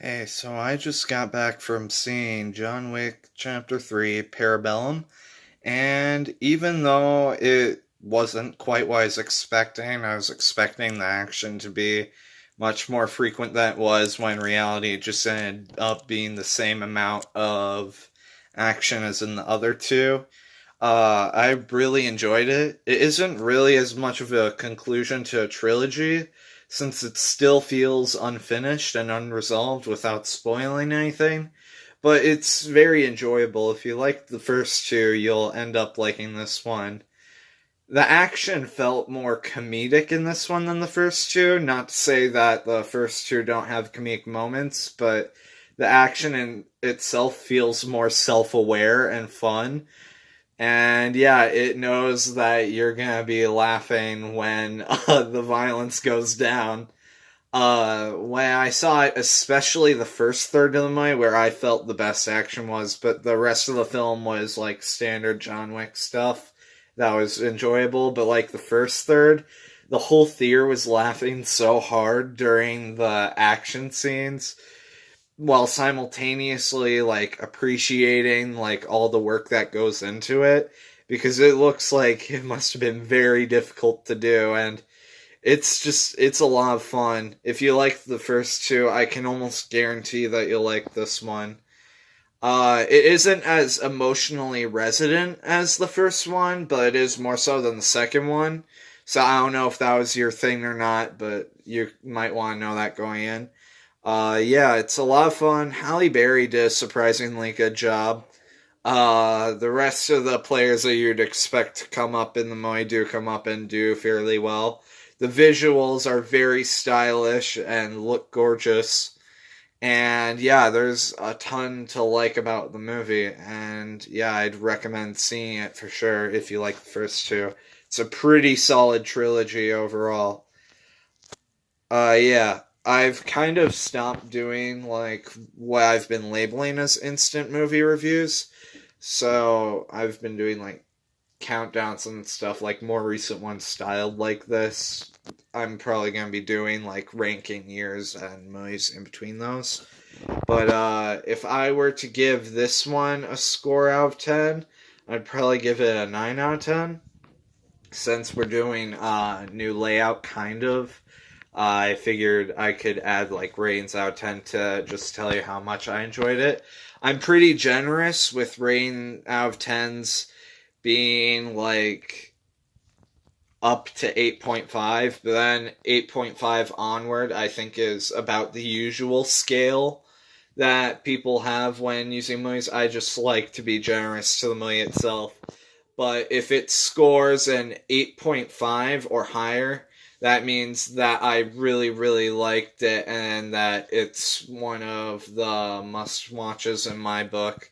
Hey, so I just got back from seeing John Wick Chapter 3, Parrabellum, and even though it wasn't quite what I was expecting the action to be much more frequent than it was, when in reality it just ended up being the same amount of action as in the other two. I really enjoyed it. It isn't really as much of a conclusion to a trilogy, since it still feels unfinished and unresolved without spoiling anything. But it's very enjoyable. If you like the first two, you'll end up liking this one. The action felt more comedic in this one than the first two. Not to say that the first two don't have comedic moments, but the action in itself feels more self aware and fun, and yeah, it knows that you're gonna be laughing when the violence goes down. When I saw it, especially the first third of the movie, where I felt the best action was, but the rest of the film was like standard John Wick stuff that was enjoyable. But like the first third, the whole theater was laughing so hard during the action scenes while simultaneously like appreciating like all the work that goes into it, because it looks like it must have been very difficult to do, and it's a lot of fun. If you like the first two, I can almost guarantee that you'll like this one. It isn't as emotionally resonant as the first one, but it is more so than the second one. So I don't know if that was your thing or not, but you might want to know that going in. Yeah, it's a lot of fun. Halle Berry did a surprisingly good job. The rest of the players that you'd expect to come up in the movie do come up and do fairly well. The visuals are very stylish and look gorgeous. And yeah, there's a ton to like about the movie. And yeah, I'd recommend seeing it for sure if you like the first two. It's a pretty solid trilogy overall. Yeah, I've kind of stopped doing like what I've been labeling as instant movie reviews. So I've been doing like countdowns and stuff, like more recent ones styled like this. I'm probably gonna be doing like ranking years and movies in between those. But if I were to give this one a score out of 10, I'd probably give it a 9 out of 10. Since we're doing new layout, kind of, I figured I could add like ratings out of 10 to just tell you how much I enjoyed it. I'm pretty generous with rating out of 10s being like up to 8.5, but then 8.5 onward I think is about the usual scale that people have when using movies. I just like to be generous to the movie itself. But if it scores an 8.5 or higher, that means that I really, really liked it and that it's one of the must watches in my book.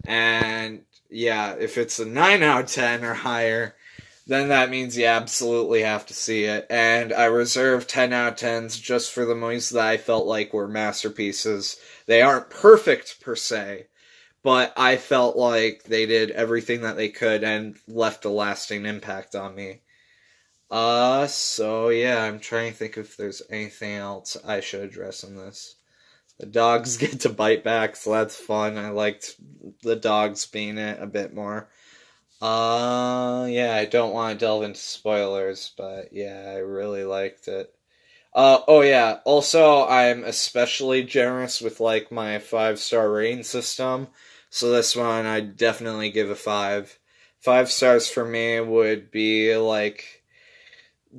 And yeah, if it's a 9 out of 10 or higher, then that means you absolutely have to see it. And I reserved 10 out of 10s just for the movies that I felt like were masterpieces. They aren't perfect per se, but I felt like they did everything that they could and left a lasting impact on me. So yeah, I'm trying to think if there's anything else I should address in this. The dogs get to bite back, so that's fun. I liked the dogs being it a bit more. Yeah, I don't want to delve into spoilers, but yeah, I really liked it. Oh yeah, also, I'm especially generous with, like, my 5-star rating system, so this one I'd definitely give a 5. 5 stars for me would be, like,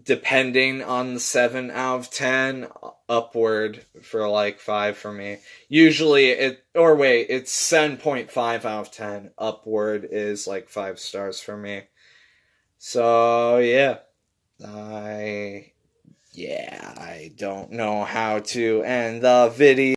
depending on the 7 out of 10, upward for, like, 5 for me. Usually, it's 7.5 out of 10, upward is, like, 5 stars for me. So, yeah. I... Yeah, I don't know how to end the video.